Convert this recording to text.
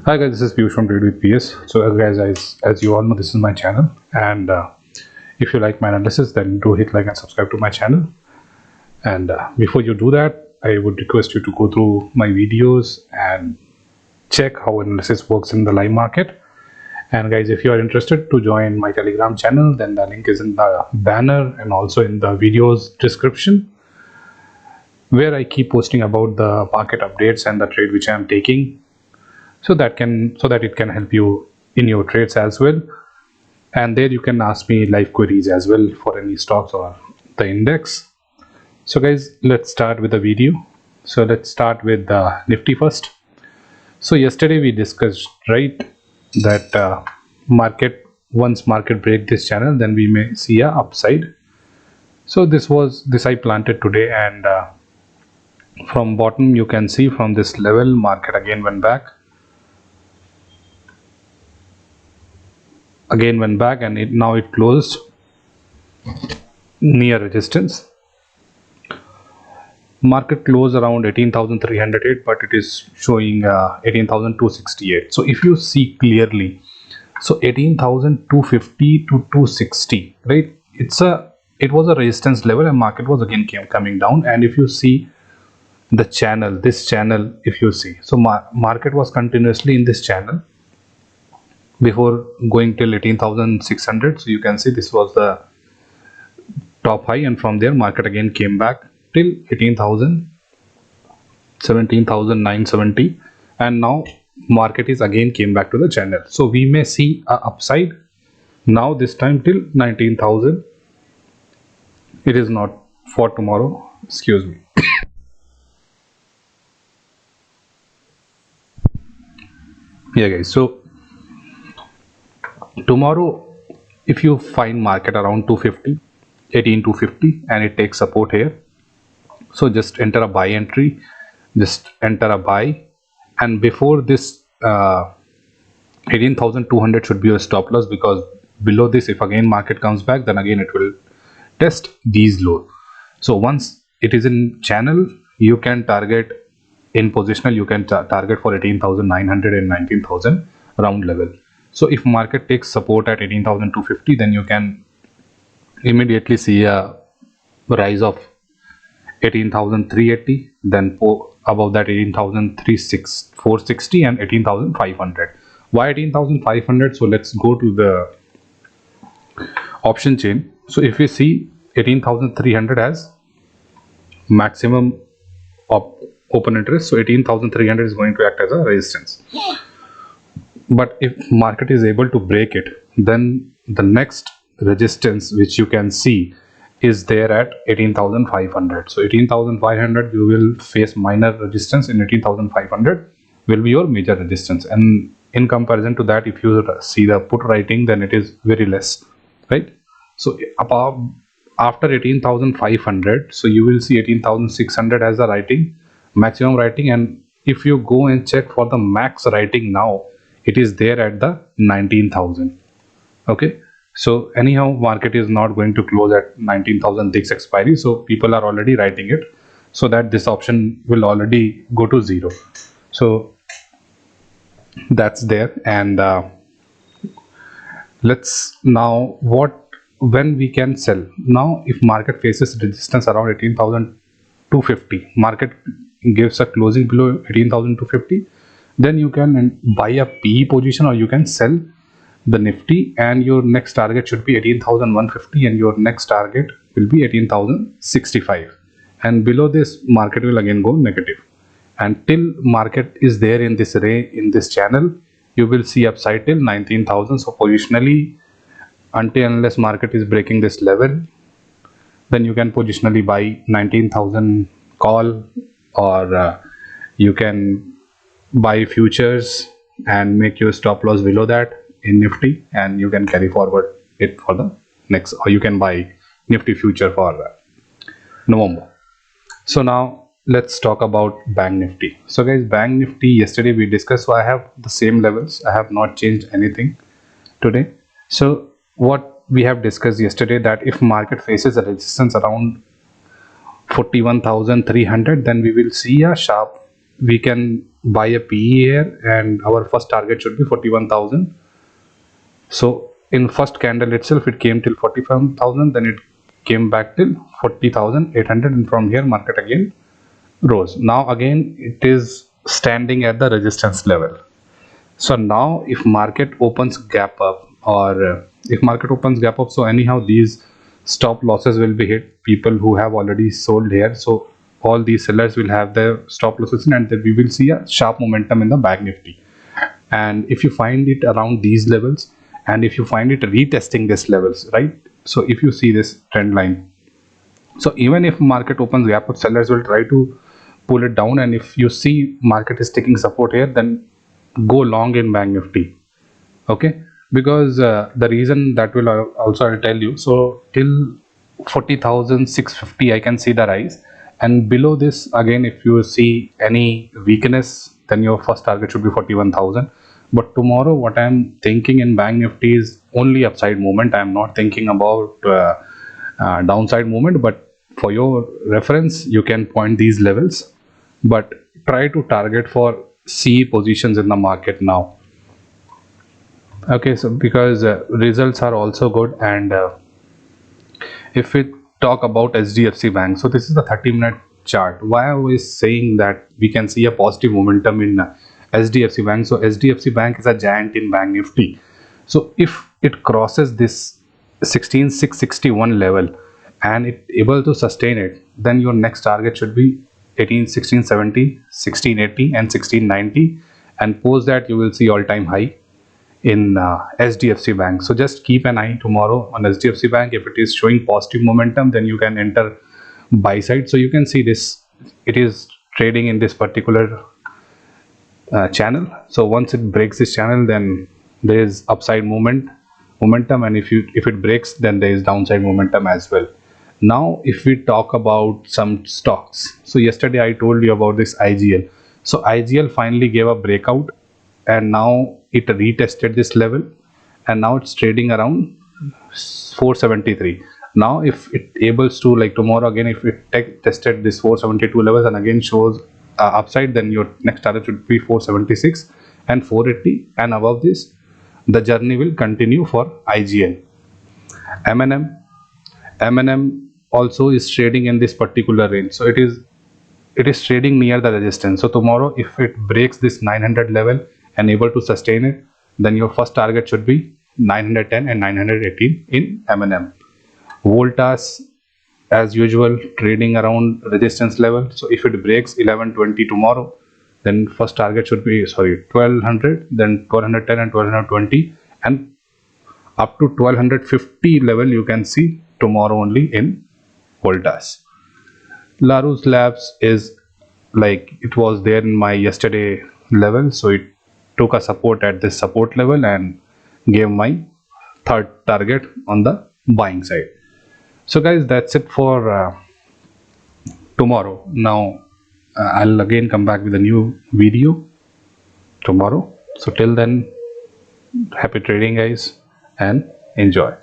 Hi guys, this is Piyush from Trade with PS. So as you all know, this is my channel, and if you like my analysis, then do hit like and subscribe to my channel. And before you do that, I would request you to go through my videos and check how analysis works in the live market. And guys, if you are interested to join my Telegram channel, then the link is in the banner and also in the videos description, where I keep posting about the market updates and the trade which I am taking, so that it can help you in your trades as well. And there you can ask me live queries as well for any stocks or the index. So guys, let's start with the video. So let's start with the Nifty first. So yesterday we discussed, right, that once market break this channel, then we may see a upside. So this I planted today, and from bottom you can see from this level market again went back, and now it closed near resistance. Market closed around 18,308, but it is showing 18,268. So if you see clearly, so 18,250 to 260, right, it was a resistance level, and market was again coming down. And if you see the channel, this channel, if you see, so market was continuously in this channel before going till 18,600. So you can see this was the top high, and from there market again came back till 18,000, 17,970, and now market is again came back to the channel. So we may see a upside now, this time till 19,000. It is not for tomorrow, excuse me. Yeah guys, so tomorrow if you find market around 250, 18,250, and it takes support here, so just enter a buy entry, just enter a buy, and before this 18,200 should be your stop loss, because below this, if again market comes back, then again it will test these low. So once it is in channel, you can target in positional, you can target for 18,900 and 19,000 round level. So if market takes support at 18,250, then you can immediately see a rise of 18,380, then above that 18,460 and 18,500. Why 18,500? So let's go to the option chain. So if we see 18,300 as maximum open interest, so 18,300 is going to act as a resistance. But if market is able to break it, then the next resistance which you can see is there at 18,500. So 18,500 you will face minor resistance, and 18,500 will be your major resistance. And in comparison to that, if you see the put writing, then it is very less, right? So above, after 18,500, so you will see 18,600 as the writing, maximum writing. And if you go and check for the max writing now, it is there at the 19,000. okay, so anyhow market is not going to close at 19,000 this expiry, so people are already writing it, so that this option will already go to zero. So that's there. And let's now when we can sell. Now if market faces resistance around 18,250, market gives a closing below 18,250, then you can buy a PE position, or you can sell the Nifty, and your next target should be 18,150, and your next target will be 18,065, and below this market will again go negative. And till market is there in this array, in this channel, you will see upside till 19,000. So positionally, until unless market is breaking this level, then you can positionally buy 19,000 call, or you can buy futures and make your stop loss below that in Nifty, and you can carry forward it for the next, or you can buy Nifty future for November. So now let's talk about Bank Nifty. So guys, Bank Nifty yesterday we discussed, so I have the same levels, I have not changed anything today. So what we have discussed yesterday, that if market faces a resistance around 41,300, then we will see a sharp, we can buy a PE here, and our first target should be 41,000. So in first candle itself, it came till 45,000, then it came back till 40,800, and from here market again rose. Now again it is standing at the resistance level. So now if market opens gap up, or if market opens gap up, so anyhow these stop losses will be hit. People who have already sold here, so all these sellers will have their stop losses in, and then we will see a sharp momentum in the Bank Nifty. And if you find it around these levels, and if you find it retesting this levels, right? So if you see this trend line, so even if market opens gap up, sellers will try to pull it down, and if you see market is taking support here, then go long in Bank Nifty. Okay, because the reason that will also I'll tell you. So till 40,650 I can see the rise, and below this again if you see any weakness, then your first target should be 41,000. But tomorrow what I am thinking in Bank Nifty is only upside movement. I am not thinking about downside movement, but for your reference you can point these levels, but try to target for C positions in the market now. Okay, so because results are also good, and if we talk about SDFC Bank, so this is the 30-minute chart. Why I was saying that we can see a positive momentum in SDFC Bank. So SDFC Bank is a giant in Bank Nifty. So if it crosses this 16,661 level and it able to sustain it, then your next target should be 1670, 1680 and 1690, and post that you will see all-time high in SDFC Bank. So just keep an eye tomorrow on SDFC Bank. If it is showing positive momentum, then you can enter buy side. So you can see this, it is trading in this particular channel. So once it breaks this channel, then there is upside momentum, and if it breaks, then there is downside momentum as well. Now if we talk about some stocks, so yesterday I told you about this IGL. So IGL finally gave a breakout, and now it retested this level, and now it's trading around 473. Now if it ables to, like tomorrow again, if it tested this 472 levels and again shows upside, then your next target should be 476 and 480, and above this the journey will continue for IGL. M&M also is trading in this particular range, so it is trading near the resistance. So tomorrow if it breaks this 900 level and able to sustain it, then your first target should be 910 and 918 in M&M. Voltas as usual trading around resistance level. So if it breaks 1120 tomorrow, then first target should be 1200, then 1210 and 1220, and up to 1250 level you can see tomorrow only in Voltas. Larus Labs is like it was there in my yesterday level, so it took a support at this support level and gave my third target on the buying side. So guys, that's it for tomorrow. Now I'll again come back with a new video tomorrow. So till then, happy trading guys, and enjoy.